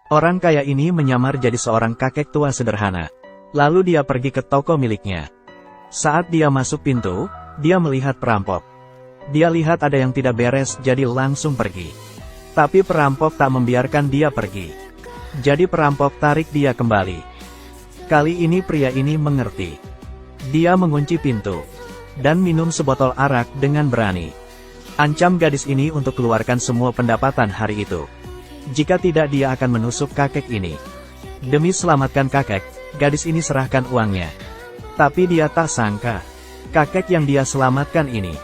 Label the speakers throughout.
Speaker 1: Orang kaya ini menyamar jadi seorang kakek tua sederhana. Lalu dia pergi ke toko miliknya. Saat dia masuk pintu, dia melihat perampok. Dia lihat ada yang tidak beres jadi langsung pergi. Tapi perampok tak membiarkan dia pergi. Jadi perampok tarik dia kembali. Kali ini pria ini mengerti. Dia mengunci pintu. Dan minum sebotol arak dengan berani. Ancam gadis ini untuk keluarkan semua pendapatan hari itu. Jika tidak dia akan menusuk kakek ini. Demi selamatkan kakek, gadis ini serahkan uangnya. Tapi dia tak sangka, kakek yang dia selamatkan ini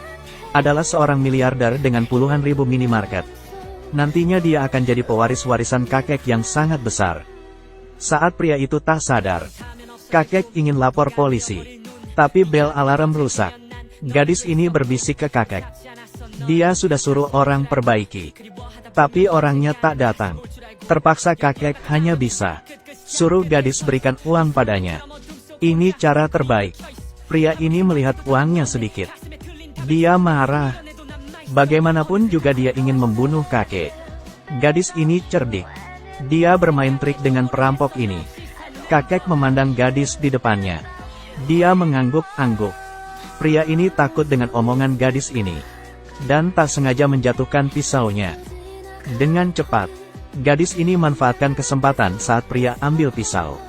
Speaker 1: adalah seorang miliarder dengan puluhan ribu minimarket. Nantinya dia akan jadi pewaris warisan kakek yang sangat besar. Saat pria itu tak sadar, kakek ingin lapor polisi. Tapi bel alarm rusak. Gadis ini berbisik ke kakek. Dia sudah suruh orang perbaiki. Tapi orangnya tak datang. Terpaksa kakek hanya bisa suruh gadis berikan uang padanya. Ini cara terbaik. Pria ini melihat uangnya sedikit. Dia marah. Bagaimanapun juga dia ingin membunuh kakek. Gadis ini cerdik. Dia bermain trik dengan perampok ini. Kakek memandang gadis di depannya. Dia mengangguk-angguk. Pria ini takut dengan omongan gadis ini. Dan tak sengaja menjatuhkan pisaunya. Dengan cepat, gadis ini manfaatkan kesempatan saat pria ambil pisau.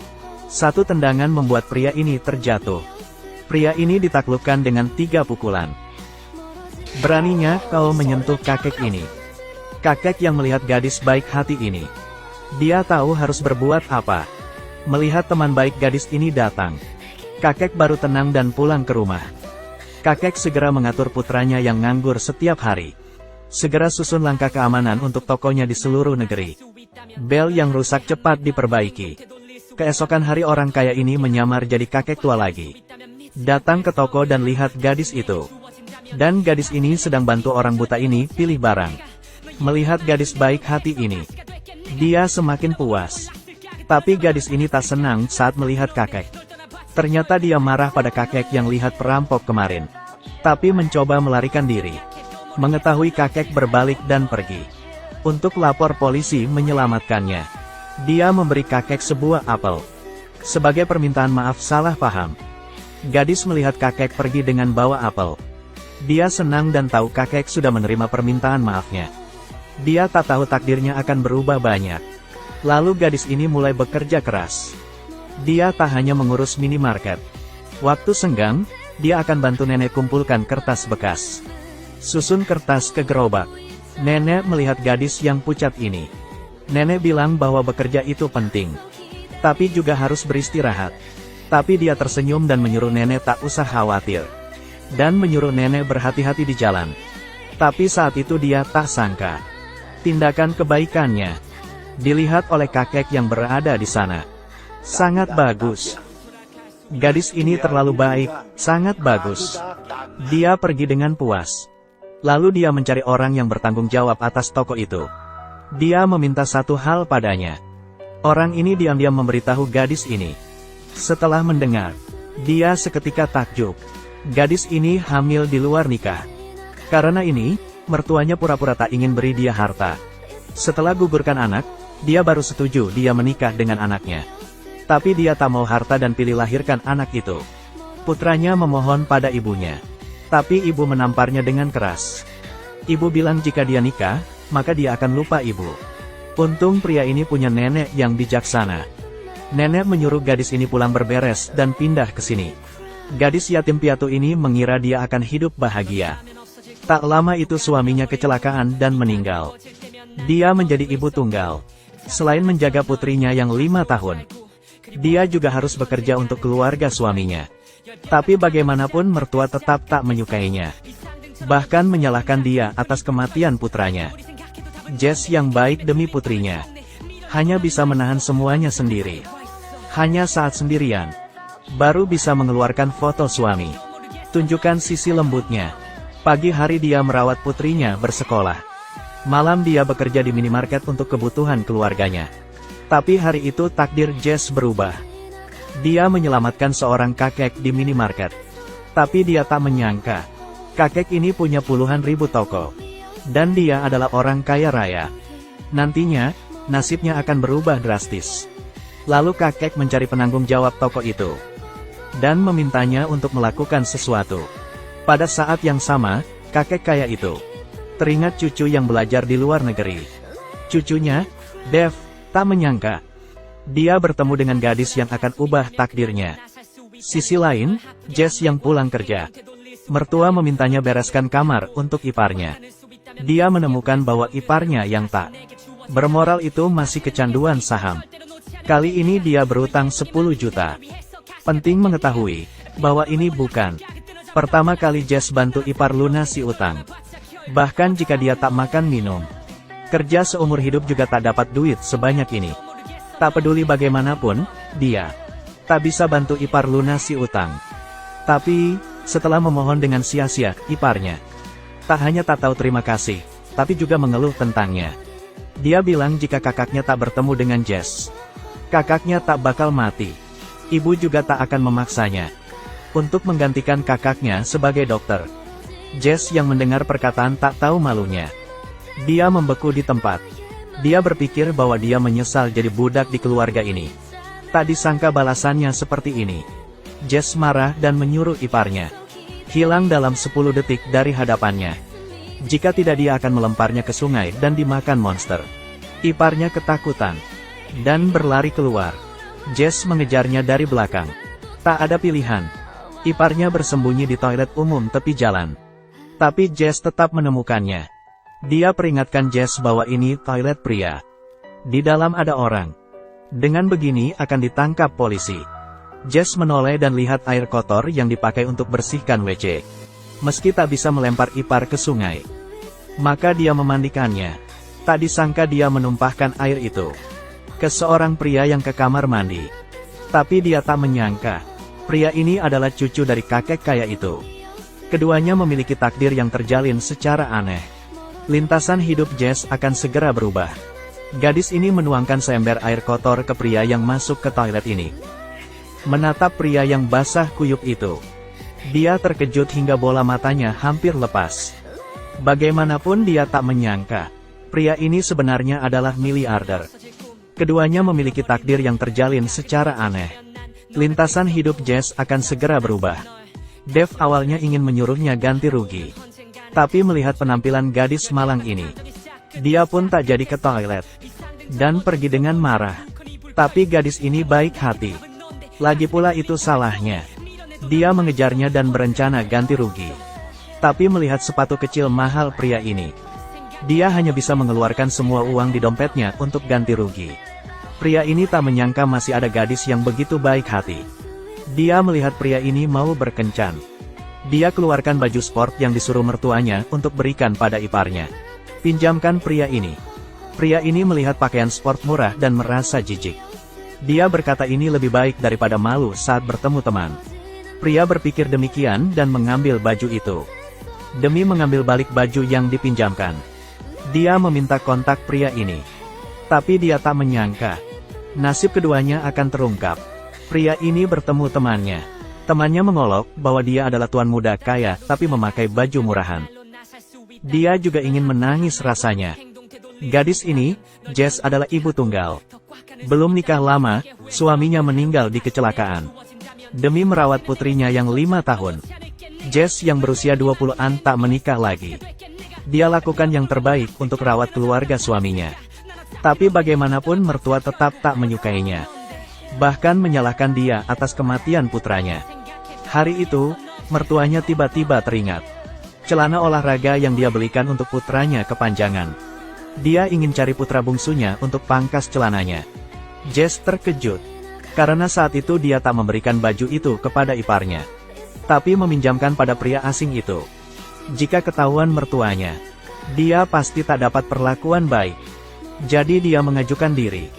Speaker 1: Satu tendangan membuat pria ini terjatuh. Pria ini ditaklukkan dengan 3 pukulan. Beraninya kau menyentuh kakek ini. Kakek yang melihat gadis baik hati ini. Dia tahu harus berbuat apa. Melihat teman baik gadis ini datang. Kakek baru tenang dan pulang ke rumah. Kakek segera mengatur putranya yang nganggur setiap hari. Segera susun langkah keamanan untuk tokonya di seluruh negeri. Bel yang rusak cepat diperbaiki. Keesokan hari orang kaya ini menyamar jadi kakek tua lagi. Datang ke toko dan lihat gadis itu. Dan gadis ini sedang bantu orang buta ini pilih barang. Melihat gadis baik hati ini, dia semakin puas. Tapi gadis ini tak senang saat melihat kakek. Ternyata dia marah pada kakek yang lihat perampok kemarin. Tapi mencoba melarikan diri. Mengetahui kakek berbalik dan pergi. Untuk lapor polisi menyelamatkannya. Dia memberi kakek sebuah apel. Sebagai permintaan maaf salah paham. Gadis melihat kakek pergi dengan bawa apel. Dia senang dan tahu kakek sudah menerima permintaan maafnya. Dia tak tahu takdirnya akan berubah banyak. Lalu gadis ini mulai bekerja keras. Dia tak hanya mengurus minimarket. Waktu senggang, dia akan bantu nenek kumpulkan kertas bekas. Susun kertas ke gerobak. Nenek melihat gadis yang pucat ini. Nenek bilang bahwa bekerja itu penting. Tapi juga harus beristirahat. Tapi dia tersenyum dan menyuruh nenek tak usah khawatir. Dan menyuruh nenek berhati-hati di jalan. Tapi saat itu dia tak sangka. Tindakan kebaikannya dilihat oleh kakek yang berada di sana. Sangat bagus. Gadis ini terlalu baik, sangat bagus. Dia pergi dengan puas. Lalu dia mencari orang yang bertanggung jawab atas toko itu. Dia meminta satu hal padanya. Orang ini diam-diam memberitahu gadis ini. Setelah mendengar, dia seketika takjub. Gadis ini hamil di luar nikah. Karena ini, mertuanya pura-pura tak ingin beri dia harta. Setelah gugurkan anak, dia baru setuju dia menikah dengan anaknya. Tapi dia tak mau harta dan pilih lahirkan anak itu. Putranya memohon pada ibunya. Tapi ibu menamparnya dengan keras. Ibu bilang jika dia nikah, maka dia akan lupa ibu. Untung pria ini punya nenek yang bijaksana. Nenek menyuruh gadis ini pulang berberes dan pindah ke sini. Gadis yatim piatu ini mengira dia akan hidup bahagia. Tak lama itu suaminya kecelakaan dan meninggal. Dia menjadi ibu tunggal. Selain menjaga putrinya yang 5 tahun, dia juga harus bekerja untuk keluarga suaminya. Tapi bagaimanapun mertua tetap tak menyukainya. Bahkan menyalahkan dia atas kematian putranya. Jess yang baik demi putrinya, hanya bisa menahan semuanya sendiri. Hanya saat sendirian, baru bisa mengeluarkan foto suami. Tunjukkan sisi lembutnya. Pagi hari dia merawat putrinya bersekolah. Malam dia bekerja di minimarket untuk kebutuhan keluarganya. Tapi hari itu takdir Jess berubah. Dia menyelamatkan seorang kakek di minimarket. Tapi dia tak menyangka, kakek ini punya puluhan ribu toko. Dan dia adalah orang kaya raya. Nantinya, nasibnya akan berubah drastis. Lalu kakek mencari penanggung jawab toko itu dan memintanya untuk melakukan sesuatu. Pada saat yang sama, kakek kaya itu teringat cucu yang belajar di luar negeri. Cucunya, Dev, tak menyangka dia bertemu dengan gadis yang akan ubah takdirnya. Sisi lain, Jess yang pulang kerja. Mertua memintanya bereskan kamar untuk iparnya. Dia menemukan bahwa iparnya yang tak bermoral itu masih kecanduan saham. Kali ini dia berutang 10 juta. Penting mengetahui bahwa ini bukan pertama kali Jess bantu ipar lunasi utang. Bahkan jika dia tak makan minum, kerja seumur hidup juga tak dapat duit sebanyak ini. Tak peduli bagaimanapun, dia tak bisa bantu ipar lunasi utang. Tapi, setelah memohon dengan sia-sia, iparnya tak hanya tak tahu terima kasih, tapi juga mengeluh tentangnya. Dia bilang jika kakaknya tak bertemu dengan Jess, kakaknya tak bakal mati. Ibu juga tak akan memaksanya untuk menggantikan kakaknya sebagai dokter. Jess yang mendengar perkataan tak tahu malunya. Dia membeku di tempat. Dia berpikir bahwa dia menyesal jadi budak di keluarga ini. Tak disangka balasannya seperti ini. Jess marah dan menyuruh iparnya hilang dalam 10 detik dari hadapannya. Jika tidak dia akan melemparnya ke sungai dan dimakan monster. Iparnya ketakutan dan berlari keluar. Jess mengejarnya dari belakang. Tak ada pilihan. Iparnya bersembunyi di toilet umum tepi jalan. Tapi Jess tetap menemukannya. Dia peringatkan Jess bahwa ini toilet pria. Di dalam ada orang. Dengan begini akan ditangkap polisi. Jess menoleh dan lihat air kotor yang dipakai untuk bersihkan WC. Meski tak bisa melempar ipar ke sungai, maka dia memandikannya. Tak disangka dia menumpahkan air itu ke seorang pria yang ke kamar mandi. Tapi dia tak menyangka, pria ini adalah cucu dari kakek kaya itu. Keduanya memiliki takdir yang terjalin secara aneh. Lintasan hidup Jess akan segera berubah. Gadis ini menuangkan seember air kotor ke pria yang masuk ke toilet ini. Menatap pria yang basah kuyup itu, dia terkejut hingga bola matanya hampir lepas. Bagaimanapun dia tak menyangka, pria ini sebenarnya adalah miliarder. Keduanya memiliki takdir yang terjalin secara aneh. Lintasan hidup Jess akan segera berubah. Dev awalnya ingin menyuruhnya ganti rugi. Tapi melihat penampilan gadis malang ini, dia pun tak jadi ke toilet dan pergi dengan marah. Tapi gadis ini baik hati. Lagi pula itu salahnya. Dia mengejarnya dan berencana ganti rugi. Tapi melihat sepatu kecil mahal pria ini, dia hanya bisa mengeluarkan semua uang di dompetnya untuk ganti rugi. Pria ini tak menyangka masih ada gadis yang begitu baik hati. Dia melihat pria ini mau berkencan. Dia keluarkan baju sport yang disuruh mertuanya untuk berikan pada iparnya. Pinjamkan pria ini. Pria ini melihat pakaian sport murah dan merasa jijik. Dia berkata ini lebih baik daripada malu saat bertemu teman. Pria berpikir demikian dan mengambil baju itu. Demi mengambil balik baju yang dipinjamkan, dia meminta kontak pria ini. Tapi dia tak menyangka, nasib keduanya akan terungkap. Pria ini bertemu temannya. Temannya mengolok bahwa dia adalah tuan muda kaya tapi memakai baju murahan. Dia juga ingin menangis rasanya. Gadis ini, Jess, adalah ibu tunggal. Belum nikah lama, suaminya meninggal di kecelakaan. Demi merawat putrinya yang 5 tahun, Jess yang berusia 20-an tak menikah lagi. Dia lakukan yang terbaik untuk rawat keluarga suaminya. Tapi bagaimanapun mertua tetap tak menyukainya. Bahkan menyalahkan dia atas kematian putranya. Hari itu, mertuanya tiba-tiba teringat. Celana olahraga yang dia belikan untuk putranya kepanjangan. Dia ingin cari putra bungsunya untuk pangkas celananya. Jess terkejut, karena saat itu dia tak memberikan baju itu kepada iparnya, tapi meminjamkan pada pria asing itu. Jika ketahuan mertuanya, dia pasti tak dapat perlakuan baik. Jadi dia mengajukan diri,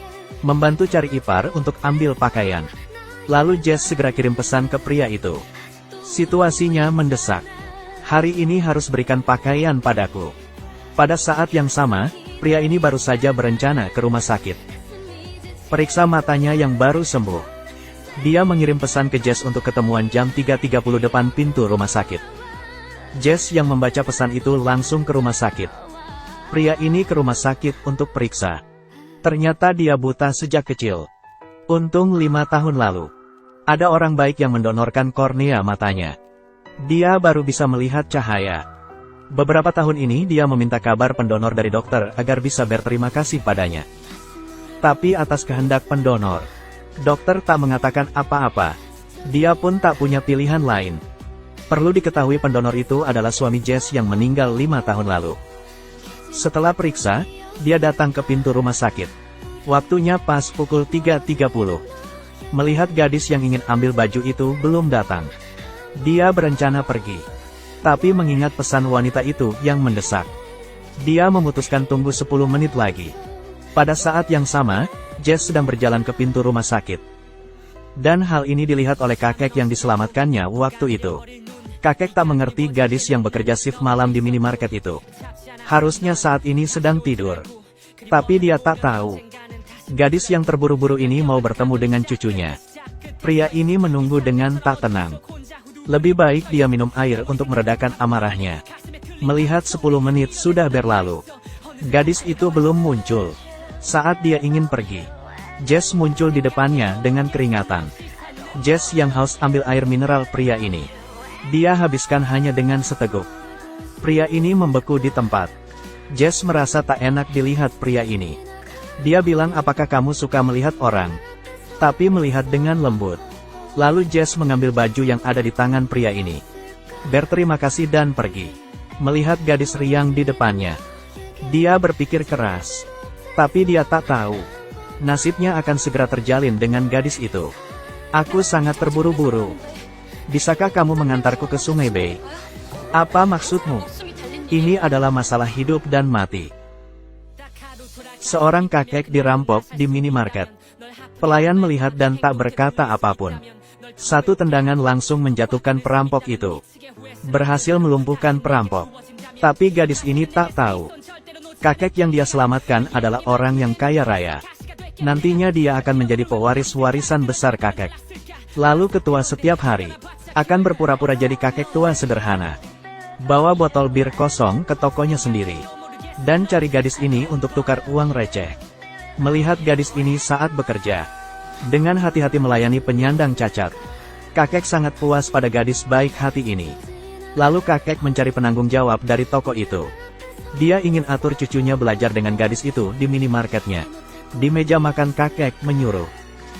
Speaker 1: membantu cari ipar untuk ambil pakaian. Lalu Jess segera kirim pesan ke pria itu. Situasinya mendesak. Hari ini harus berikan pakaian padaku. Pada saat yang sama, pria ini baru saja berencana ke rumah sakit. Periksa matanya yang baru sembuh. Dia mengirim pesan ke Jess untuk ketemuan jam 3.30 depan pintu rumah sakit. Jess yang membaca pesan itu langsung ke rumah sakit. Pria ini ke rumah sakit untuk periksa. Ternyata dia buta sejak kecil. Untung 5 tahun lalu, ada orang baik yang mendonorkan kornea matanya. Dia baru bisa melihat cahaya. Beberapa tahun ini dia meminta kabar pendonor dari dokter agar bisa berterima kasih padanya. Tapi atas kehendak pendonor, dokter tak mengatakan apa-apa. Dia pun tak punya pilihan lain. Perlu diketahui pendonor itu adalah suami Jess yang meninggal 5 tahun lalu. Setelah periksa, dia datang ke pintu rumah sakit. Waktunya pas pukul 3.30. Melihat gadis yang ingin ambil baju itu belum datang. Dia berencana pergi. Tapi mengingat pesan wanita itu yang mendesak, dia memutuskan tunggu 10 menit lagi. Pada saat yang sama, Jess sedang berjalan ke pintu rumah sakit. Dan hal ini dilihat oleh kakek yang diselamatkannya waktu itu. Kakek tak mengerti gadis yang bekerja shift malam di minimarket itu. Harusnya saat ini sedang tidur. Tapi dia tak tahu. Gadis yang terburu-buru ini mau bertemu dengan cucunya. Pria ini menunggu dengan tak tenang. Lebih baik dia minum air untuk meredakan amarahnya. Melihat 10 menit sudah berlalu. Gadis itu belum muncul. Saat dia ingin pergi, Jess muncul di depannya dengan keringatan. Jess yang haus ambil air mineral pria ini. Dia habiskan hanya dengan seteguk. Pria ini membeku di tempat. Jess merasa tak enak dilihat pria ini. Dia bilang, apakah kamu suka melihat orang? Tapi melihat dengan lembut. Lalu Jess mengambil baju yang ada di tangan pria ini. Berterima kasih dan pergi. Melihat gadis riang di depannya, dia berpikir keras. Tapi dia tak tahu. Nasibnya akan segera terjalin dengan gadis itu. Aku sangat terburu-buru. Bisakah kamu mengantarku ke Sungai Bay? Apa maksudmu? Ini adalah masalah hidup dan mati. Seorang kakek dirampok di minimarket. Pelayan melihat dan tak berkata apapun. Satu tendangan langsung menjatuhkan perampok itu. Berhasil melumpuhkan perampok. Tapi gadis ini tak tahu. Kakek yang dia selamatkan adalah orang yang kaya raya. Nantinya dia akan menjadi pewaris warisan besar kakek. Lalu ketua setiap hari akan berpura-pura jadi kakek tua sederhana. Bawa botol bir kosong ke tokonya sendiri. Dan cari gadis ini untuk tukar uang receh. Melihat gadis ini saat bekerja, dengan hati-hati melayani penyandang cacat, kakek sangat puas pada gadis baik hati ini. Lalu kakek mencari penanggung jawab dari toko itu. Dia ingin atur cucunya belajar dengan gadis itu di minimarketnya. Di meja makan kakek menyuruh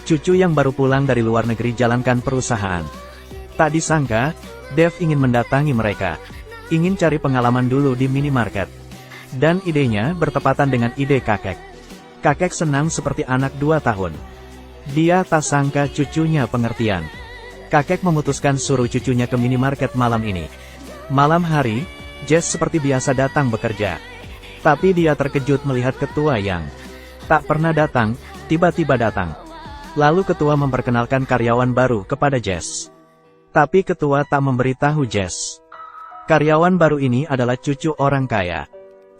Speaker 1: cucu yang baru pulang dari luar negeri jalankan perusahaan. Tak disangka, Dev ingin mendatangi mereka. Ingin cari pengalaman dulu di minimarket. Dan idenya bertepatan dengan ide kakek. Kakek senang seperti anak 2 tahun. Dia tak sangka cucunya pengertian. Kakek memutuskan suruh cucunya ke minimarket malam ini. Malam hari, Jess seperti biasa datang bekerja. Tapi dia terkejut melihat ketua yang tak pernah datang, tiba-tiba datang. Lalu ketua memperkenalkan karyawan baru kepada Jess. Tapi ketua tak memberitahu Jess. Karyawan baru ini adalah cucu orang kaya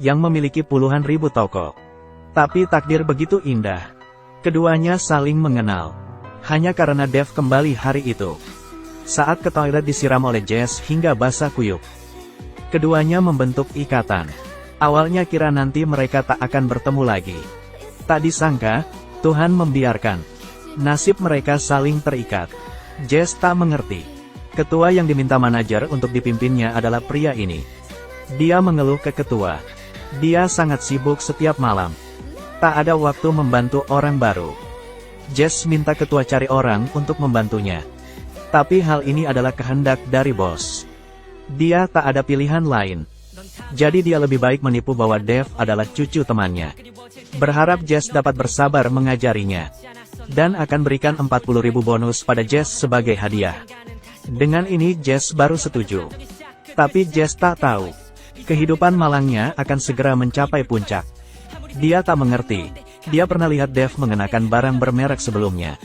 Speaker 1: yang memiliki puluhan ribu toko. Tapi takdir begitu indah. Keduanya saling mengenal. Hanya karena Dev kembali hari itu. Saat ke toilet disiram oleh Jess hingga basah kuyup. Keduanya membentuk ikatan. Awalnya kira nanti mereka tak akan bertemu lagi. Tak disangka, Tuhan membiarkan. Nasib mereka saling terikat. Jess tak mengerti. Ketua yang diminta manajer untuk dipimpinnya adalah pria ini. Dia mengeluh ke ketua. Dia sangat sibuk setiap malam. Tak ada waktu membantu orang baru. Jess minta ketua cari orang untuk membantunya. Tapi hal ini adalah kehendak dari bos. Dia tak ada pilihan lain. Jadi dia lebih baik menipu bahwa Dev adalah cucu temannya. Berharap Jess dapat bersabar mengajarinya. Dan akan berikan 40.000 bonus pada Jess sebagai hadiah. Dengan ini Jess baru setuju. Tapi Jess tak tahu. Kehidupan malangnya akan segera mencapai puncak. Dia tak mengerti. Dia pernah lihat Dev mengenakan barang bermerek sebelumnya.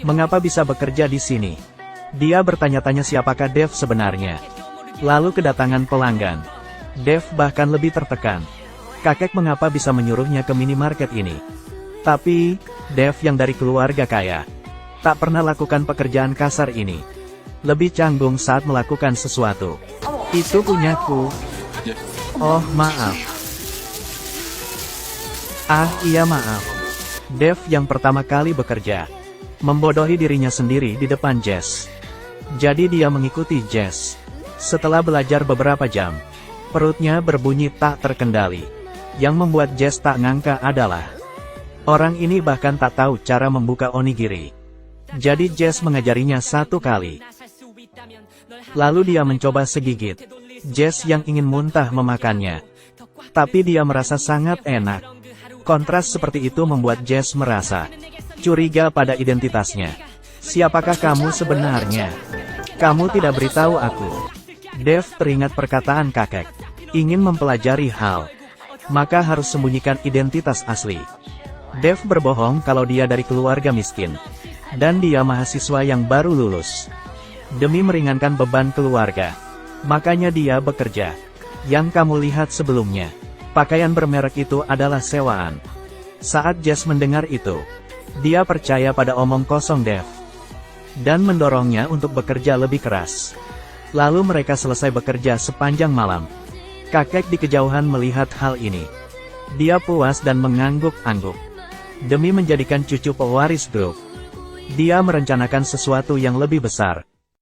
Speaker 1: Mengapa bisa bekerja di sini? Dia bertanya-tanya siapakah Dev sebenarnya. Lalu kedatangan pelanggan. Dev bahkan lebih tertekan. Kakek mengapa bisa menyuruhnya ke minimarket ini? Tapi, Dev yang dari keluarga kaya, tak pernah lakukan pekerjaan kasar ini. Lebih canggung saat melakukan sesuatu. Itu punyaku. Oh, maaf. Ah, iya maaf. Dev yang pertama kali bekerja, membodohi dirinya sendiri di depan Jess. Jadi dia mengikuti Jess. Setelah belajar beberapa jam, perutnya berbunyi tak terkendali. Yang membuat Jess tak ngangka adalah, orang ini bahkan tak tahu cara membuka onigiri. Jadi Jess mengajarinya 1 kali. Lalu dia mencoba segigit. Jess yang ingin muntah memakannya. Tapi dia merasa sangat enak. Kontras seperti itu membuat Jess merasa curiga pada identitasnya. Siapakah kamu sebenarnya? Kamu tidak beritahu aku. Dev teringat perkataan kakek. Ingin mempelajari hal, maka harus sembunyikan identitas asli. Dev berbohong kalau dia dari keluarga miskin. Dan dia mahasiswa yang baru lulus. Demi meringankan beban keluarga, makanya dia bekerja. Yang kamu lihat sebelumnya, pakaian bermerek itu adalah sewaan. Saat Jess mendengar itu, dia percaya pada omong kosong Dev. Dan mendorongnya untuk bekerja lebih keras. Lalu mereka selesai bekerja sepanjang malam. Kakek di kejauhan melihat hal ini. Dia puas dan mengangguk-angguk. Demi menjadikan cucu pewaris grup, dia merencanakan sesuatu yang lebih besar.